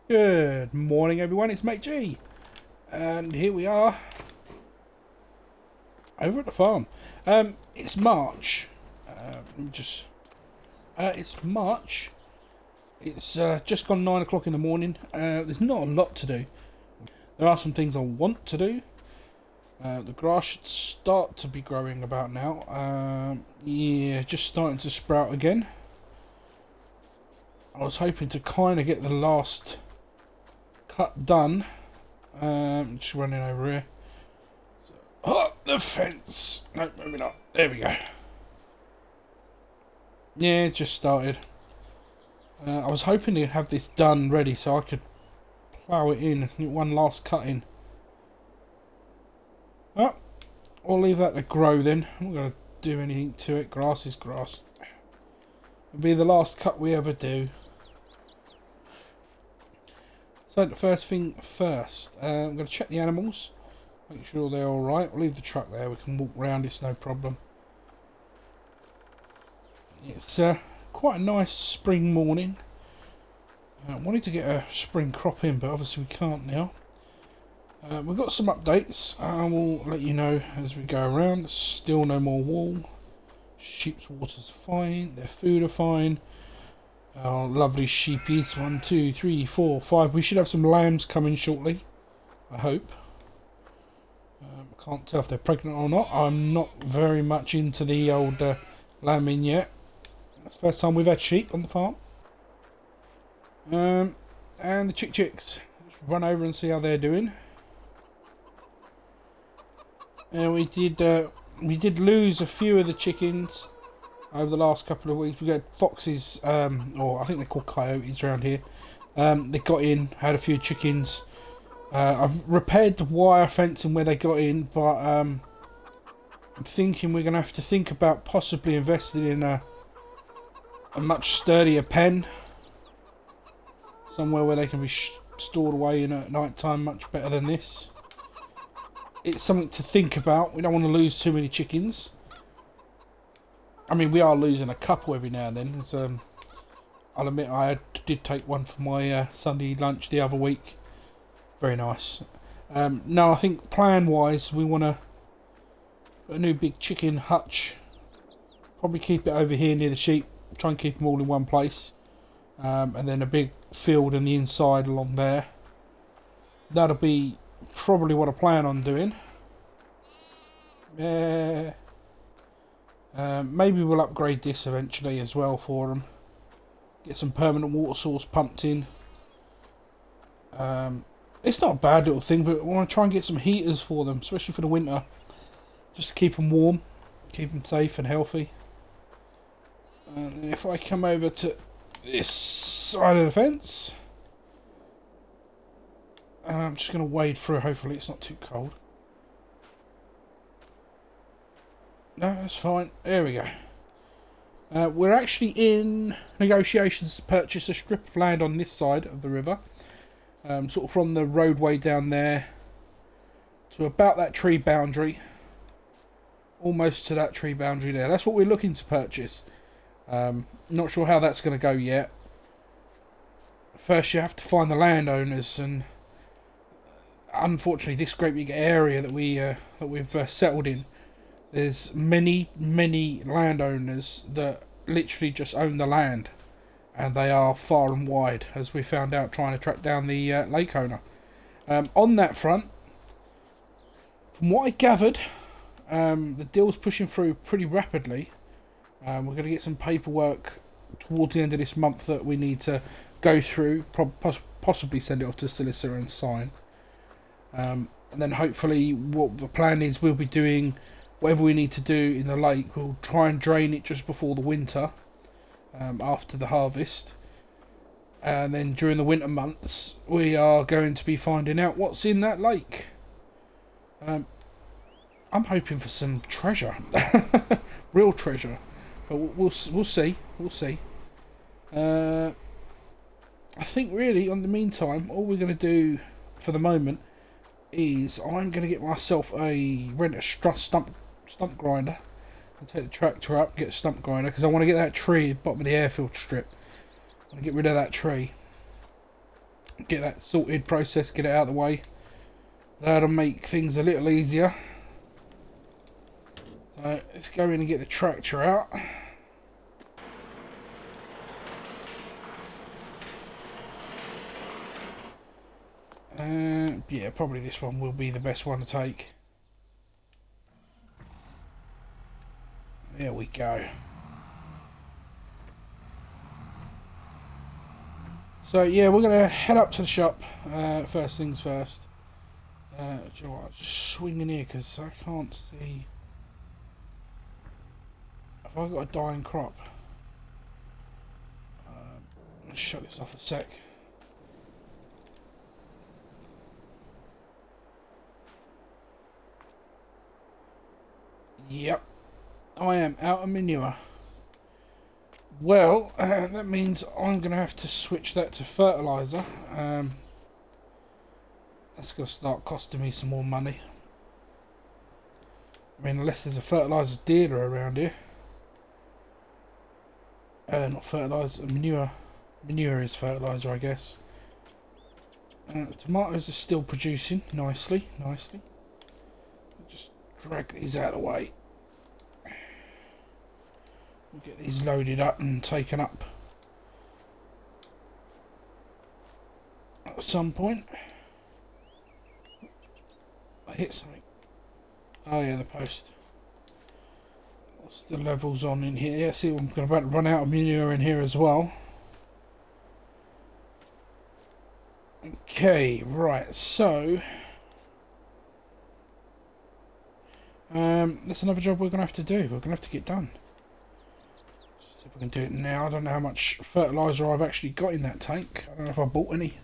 Good morning, everyone. It's Mate G, and here we are over at the farm. It's March. It's March. It's just gone 9 o'clock in the morning. There's not a lot to do. There are some things I want to do. The grass should start to be growing about now. Yeah, just starting to sprout again. I was hoping to kind of get the last cut done. Just running over here. Oh, the fence. No, maybe not. There we go. Yeah, it just started. I was hoping to have this done ready so I could plough it in and get one last cut in. Oh, I'll leave that to grow then. I'm not going to do anything to it. Grass is grass. It'll be the last cut we ever do. So the first thing first, I'm going to check the animals, make sure they're alright. We'll leave the truck there, we can walk around, it's no problem. It's quite a nice spring morning. I wanted to get a spring crop in, but obviously we can't now. We've got some updates, I will let you know as we go around. Still no more wool. Sheep's water's fine, their food are fine. Our lovely sheepies, 1, 2, 3, 4, 5. We should have some lambs coming shortly, I hope. Can't tell if they're pregnant or not. I'm not very much into the old lambing yet. That's the first time we've had sheep on the farm. And the chicks. Let's run over and see how they're doing. And we did lose a few of the chickens over the last couple of weeks. We got foxes, or I think they're called coyotes around here. They got in, had a few chickens. I've repaired the wire fencing where they got in, but I'm thinking we're going to have to think about possibly investing in a much sturdier pen. Somewhere where they can be stored away in at night time much better than this. It's something to think about. We don't want to lose too many chickens. I mean, we are losing a couple every now and then. So, I'll admit I did take one for my Sunday lunch the other week. Very nice. No, I think plan-wise, we want a new big chicken hutch. Probably keep it over here near the sheep. Try and keep them all in one place. And then a big field on the inside along there. That'll be probably what I plan on doing. Maybe we'll upgrade this eventually as well for them. Get some permanent water source pumped in. It's not a bad little thing, but I want to try and get some heaters for them, especially for the winter. Just to keep them warm, keep them safe and healthy. And if I come over to this side of the fence, I'm just going to wade through, hopefully it's not too cold. No, that's fine. There we go. We're actually in negotiations to purchase a strip of land on this side of the river. Sort of from the roadway down there to about that tree boundary. Almost to that tree boundary there. That's what we're looking to purchase. Not sure how that's going to go yet. First you have to find the landowners, and unfortunately this great big area that we've settled in, there's many landowners that literally just own the land, and they are far and wide, as we found out trying to track down the lake owner. On that front, from what I gathered, the deal's pushing through pretty rapidly. We're going to get some paperwork towards the end of this month that we need to go through, possibly send it off to the solicitor and sign. And then hopefully what the plan is, we'll be doing whatever we need to do in the lake. We'll try and drain it just before the winter, after the harvest. And then during the winter months, we are going to be finding out what's in that lake. I'm hoping for some treasure. Real treasure. But we'll see. We'll see. I think really, in the meantime, all we're going to do for the moment is I'm going to get myself rent a stump grinder and take the tractor up, get a stump grinder, because I want to get that tree at the bottom of the airfield strip. I want to get rid of that tree. Get that sorted process, get it out of the way. That'll make things a little easier. So let's go in and get the tractor out. Yeah, probably this one will be the best one to take. There we go. So yeah, we're going to head up to the shop, first things first. Do you know what, I'll just swing in here because I can't see. Have I got a dying crop? Let's shut this off a sec. Yep, I am out of manure. Well, that means I'm going to have to switch that to fertiliser. That's going to start costing me some more money. I mean, unless there's a fertiliser dealer around here. Not fertiliser, manure. Manure is fertiliser, I guess. Tomatoes are still producing nicely. Just drag these out of the way. We'll get these loaded up and taken up at some point. I hit something. Oh yeah, the post. What's the levels on in here? Yeah, see, I'm about to run out of manure in here as well. Okay, right, so that's another job we're going to have to do. We're going to have to get done. See if we can do it now. I don't know how much fertiliser I've actually got in that tank. I don't know if I bought any.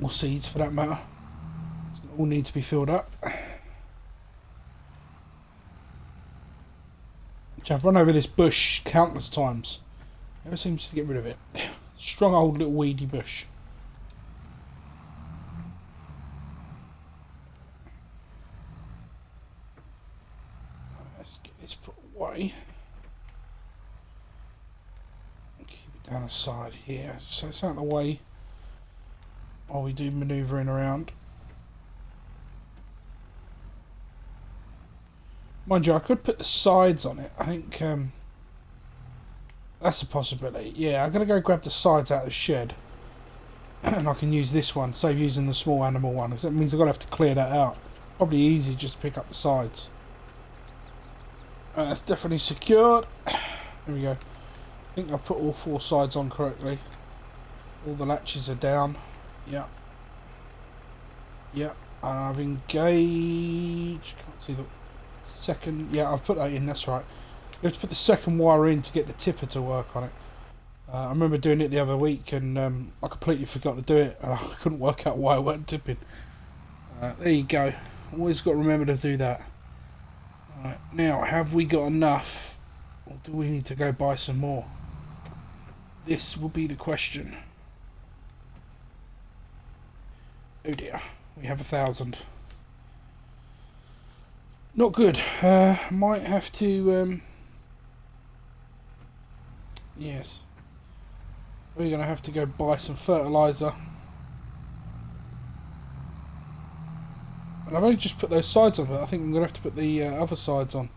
Or seeds for that matter. It's going to all need to be filled up. I've run over this bush countless times. Never seems to get rid of it. Strong old little weedy bush. Let's get this put away. Keep it down the side here, so it's out of the way while we do manoeuvring around. Mind you, I could put the sides on it. I think that's a possibility. Yeah, I'm going to go grab the sides out of the shed. And I can use this one, save using the small animal one, because that means I'm going to have to clear that out. Probably easy just to pick up the sides. That's definitely secured. There we go. I think I put all 4 sides on correctly. All the latches are down. Yep. Yep. I've engaged. Can't see the second. Yeah, I've put that in. That's right. You have to put the second wire in to get the tipper to work on it. I remember doing it the other week and I completely forgot to do it and I couldn't work out why I weren't tipping. There you go. Always got to remember to do that. Right, now, have we got enough? Or do we need to go buy some more? This will be the question. Oh dear. We have 1,000. Not good. Might have to... yes. We're going to have to go buy some fertiliser. And I've only just put those sides on, but I think I'm going to have to put the other sides on.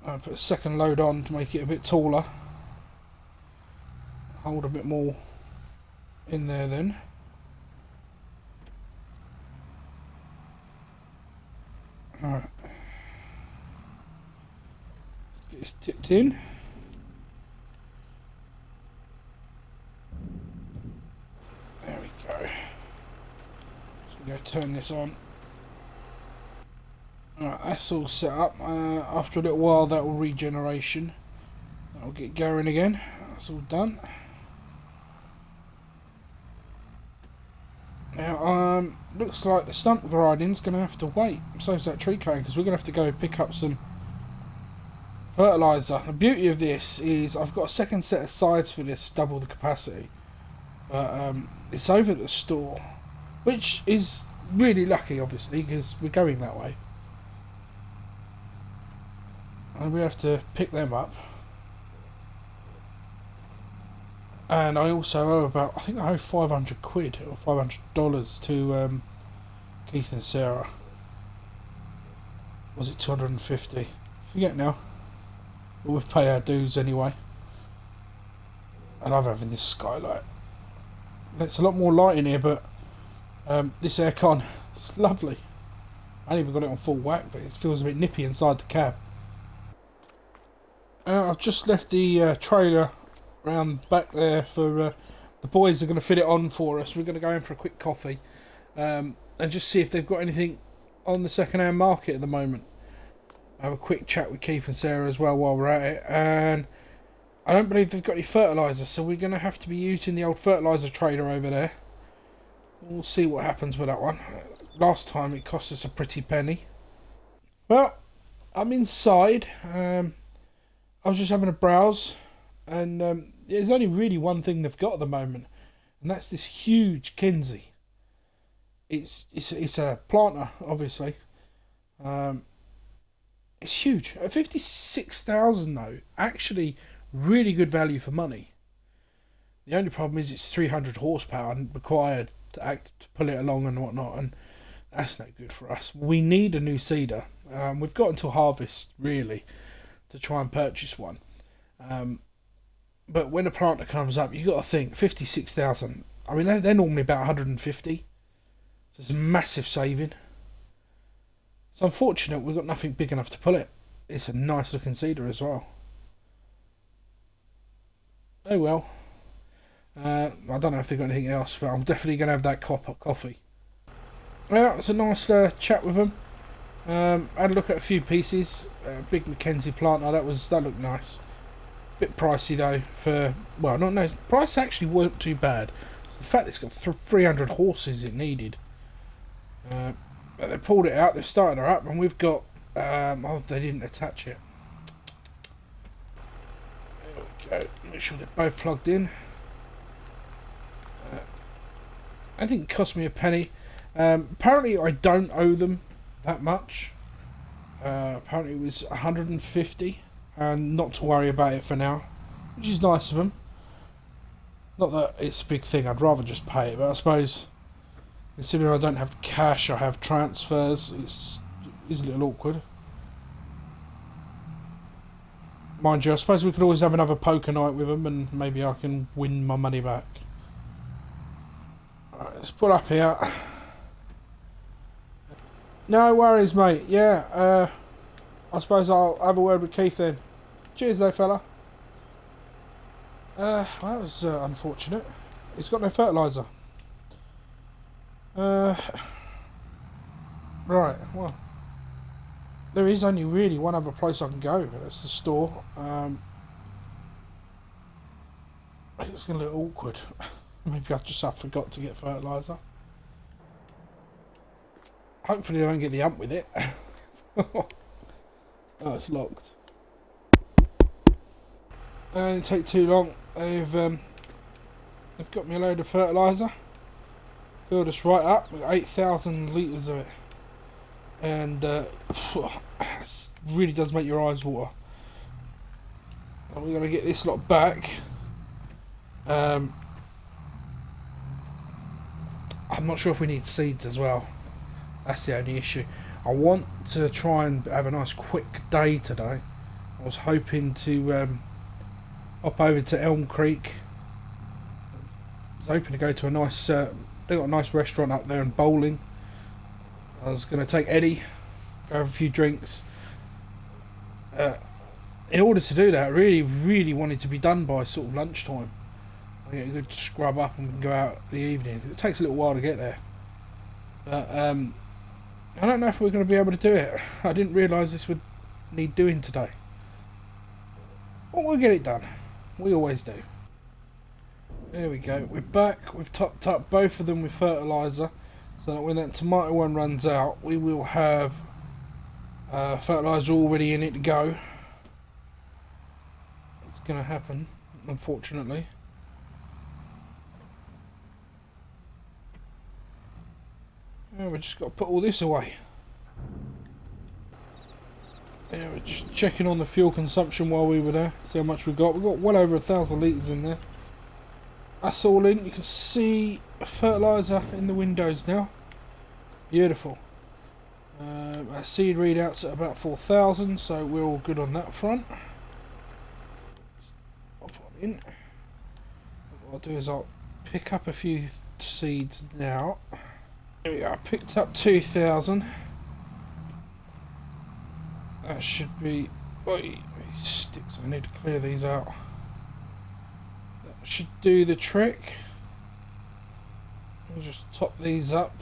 I'll put a second load on to make it a bit taller. Hold a bit more in there then. Alright. Get this tipped in. There we go. So we're going to turn this on. Alright, that's all set up. After a little while that will regeneration. That will get going again. That's all done. Now, looks like the stump grinding's going to have to wait. So is that tree cutting, because we're going to have to go pick up some fertiliser. The beauty of this is I've got a second set of sides for this, double the capacity. But it's over at the store, which is really lucky, obviously, because we're going that way. And we have to pick them up. And I also owe about, I think I owe 500 quid or $500 to Keith and Sarah. Was it 250? Forget now. But we've paid our dues anyway. I love having this skylight. It's a lot more light in here, but this aircon, it's lovely. I ain't even got it on full whack, but it feels a bit nippy inside the cab. I've just left the trailer around back there for the boys are going to fit it on for us. We're going to go in for a quick coffee and just see if they've got anything on the second-hand market at the moment. Have a quick chat with Keith and Sarah as well while we're at it. And I don't believe they've got any fertiliser, so we're going to have to be using the old fertiliser trailer over there. We'll see what happens with that one. Last time it cost us a pretty penny. Well, I'm inside. I was just having a browse, and there's only really one thing they've got at the moment, and that's this huge Kinsey. It's a planter, obviously. It's huge. At 56,000 though, actually really good value for money. The only problem is it's 300 horsepower and required to pull it along and whatnot, and that's no good for us. We need a new seeder. We've got until harvest really to try and purchase one. But when a planter comes up, you got to think 56,000. I mean, they're normally about 150. So it's a massive saving. It's unfortunate we've got nothing big enough to pull it. It's a nice looking seeder as well. Oh well. I don't know if they've got anything else, but I'm definitely going to have that coffee. Yeah, it's a nice chat with them. Had a look at a few pieces. Big Mackenzie planter, that looked nice. Bit pricey though for, well, not nice. Price actually weren't too bad. It's the fact that it's got 300 horses it needed. But they pulled it out, they've started her up, and we've got, oh, they didn't attach it. There we go, make sure they're both plugged in. I think it cost me a penny. Apparently I don't owe them that much. Apparently it was 150, and not to worry about it for now, which is nice of them. Not that it's a big thing, I'd rather just pay it, but I suppose considering I don't have cash, I have transfers, it's a little awkward. Mind you, I suppose we could always have another poker night with them and maybe I can win my money back. Alright, let's pull up here. No worries, mate. Yeah, I suppose I'll have a word with Keith then. Cheers though, fella. That was unfortunate. He's got no fertiliser. Right, well, there is only really one other place I can go, but that's the store. It's going to look awkward. Maybe I forgot to get fertiliser. Hopefully they don't get the ump with it. Oh, it's locked. It didn't take too long. They've got me a load of fertiliser. Filled us right up with 8,000 litres of it. And it really does make your eyes water. And we're going to get this lot back. I'm not sure if we need seeds as well. That's the only issue. I want to try and have a nice quick day today. I was hoping to hop over to Elm Creek. I was hoping to go to a nice, they got a nice restaurant up there and bowling. I was going to take Eddie, go have a few drinks. In order to do that, I really wanted to be done by sort of lunchtime. I get a good scrub up and we can go out in the evening. It takes a little while to get there. But I don't know if we're going to be able to do it. I didn't realise this would need doing today. But we'll get it done. We always do. There we go. We're back. We've topped up both of them with fertiliser. So that when that tomato one runs out, we will have fertiliser already in it to go. It's going to happen, unfortunately. Yeah, we just got to put all this away. Yeah, we're just checking on the fuel consumption while we were there. See how much we've got. We've got well over 1,000 litres in there. That's all in. You can see fertiliser in the windows now. Beautiful. Our seed readouts at about 4,000, so we're all good on that front. Pop on in. What I'll do is I'll pick up a few seeds now. There we go. I picked up 2,000. That should be. Oi, these sticks. I need to clear these out. That should do the trick. I'll just top these up.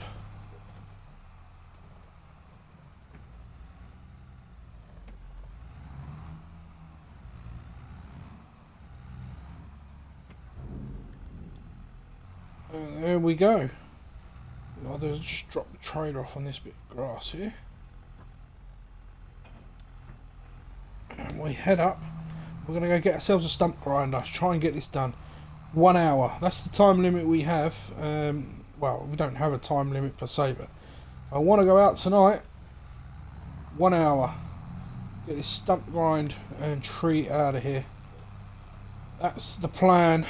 There we go. I'll just drop the trailer off on this bit of grass here. And we head up. We're going to go get ourselves a stump grinder. Try and get this done. 1 hour. That's the time limit we have. Well, we don't have a time limit per se, but I want to go out tonight. 1 hour. Get this stump grind and tree out of here. That's the plan.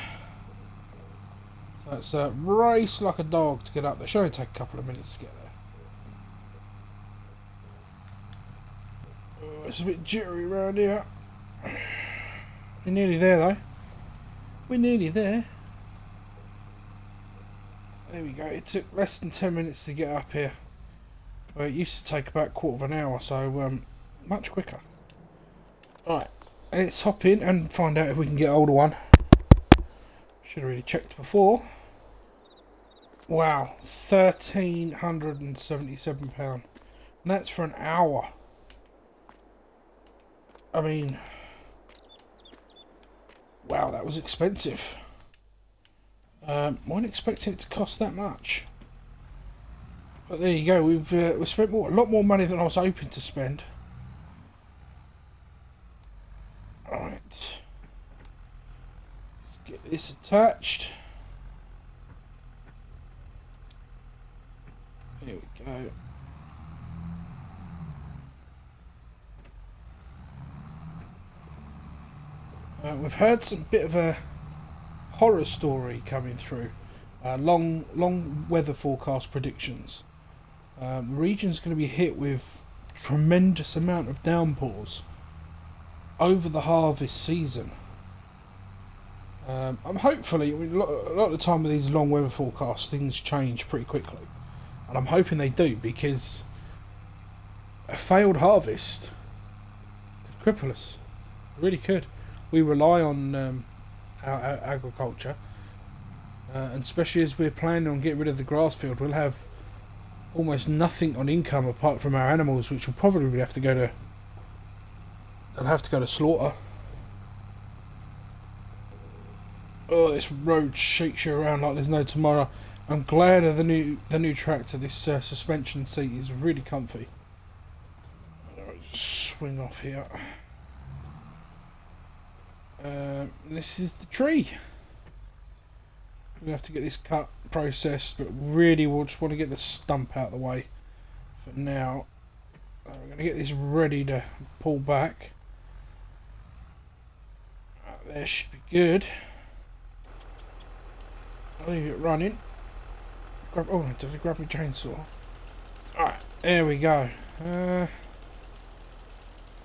That's a race like a dog to get up there. Should only take a couple of minutes to get there. Oh, it's a bit jittery around here. We're nearly there though. We're nearly there. There we go. It took less than 10 minutes to get up here. Well, it used to take about a quarter of an hour, so much quicker. Alright, let's hop in and find out if we can get hold of one. Should have really checked before. Wow, £1,377. And that's for an hour. I mean, wow, that was expensive. Wasn't expecting it to cost that much. But there you go. We've spent a lot more money than I was hoping to spend. Right, let's get this attached. There we go. We've heard some bit of a horror story coming through. Long weather forecast predictions. The region's going to be hit with tremendous amount of downpours over the harvest season. I'm hopefully, a lot of the time with these long weather forecasts, things change pretty quickly, and I'm hoping they do, because a failed harvest could cripple us. It really could. We rely on our agriculture, and especially as we're planning on getting rid of the grass field, we'll have almost nothing on income apart from our animals, which will probably have to go to. They'll have to go to slaughter. Oh, this road shakes you around like there's no tomorrow. I'm glad of the new tractor. This suspension seat is really comfy. I'll just swing off here. This is the tree. We have to get this cut, processed, but really we'll just want to get the stump out of the way for now. We're going to get this ready to pull back. There should be good. I'll leave it running. Oh, did I grab my chainsaw? Alright, there we go.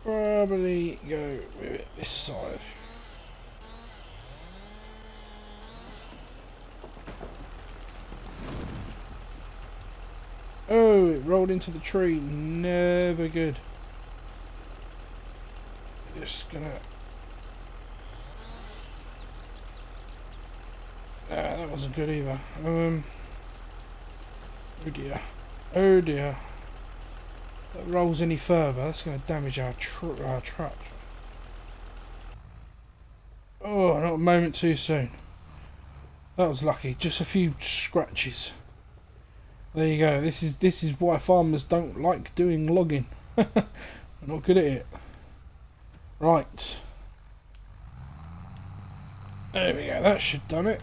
Probably go with it this side. Oh, it rolled into the tree. Never good. Just gonna. That wasn't good either. Oh dear. Oh dear. If that rolls any further, that's going to damage our truck. Oh, not a moment too soon. That was lucky. Just a few scratches. There you go. This is why farmers don't like doing logging. They're not good at it. Right. There we go. That should have done it.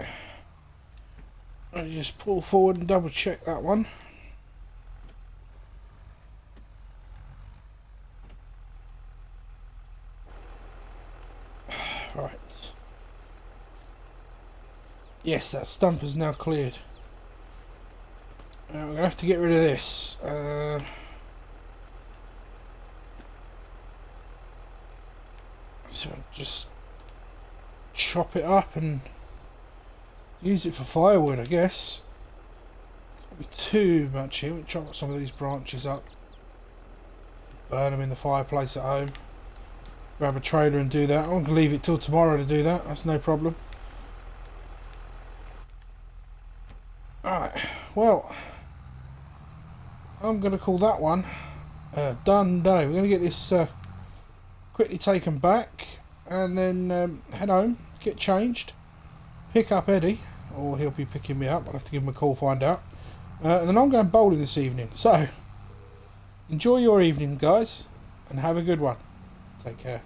I just pull forward and double check that one. Right. Yes, that stump is now cleared. We're going to have to get rid of this. So just chop it up and use it for firewood, I guess. Can't be too much here. We'll chop some of these branches up. Burn them in the fireplace at home. Grab a trailer and do that. I'm going to leave it till tomorrow to do that. That's no problem. Alright, well, I'm going to call that one done day. We're going to get this quickly taken back and then head home, get changed, pick up Eddie, or he'll be picking me up. I'll have to give him a call, find out. And then I'm going bowling this evening. So, enjoy your evening, guys, and have a good one. Take care.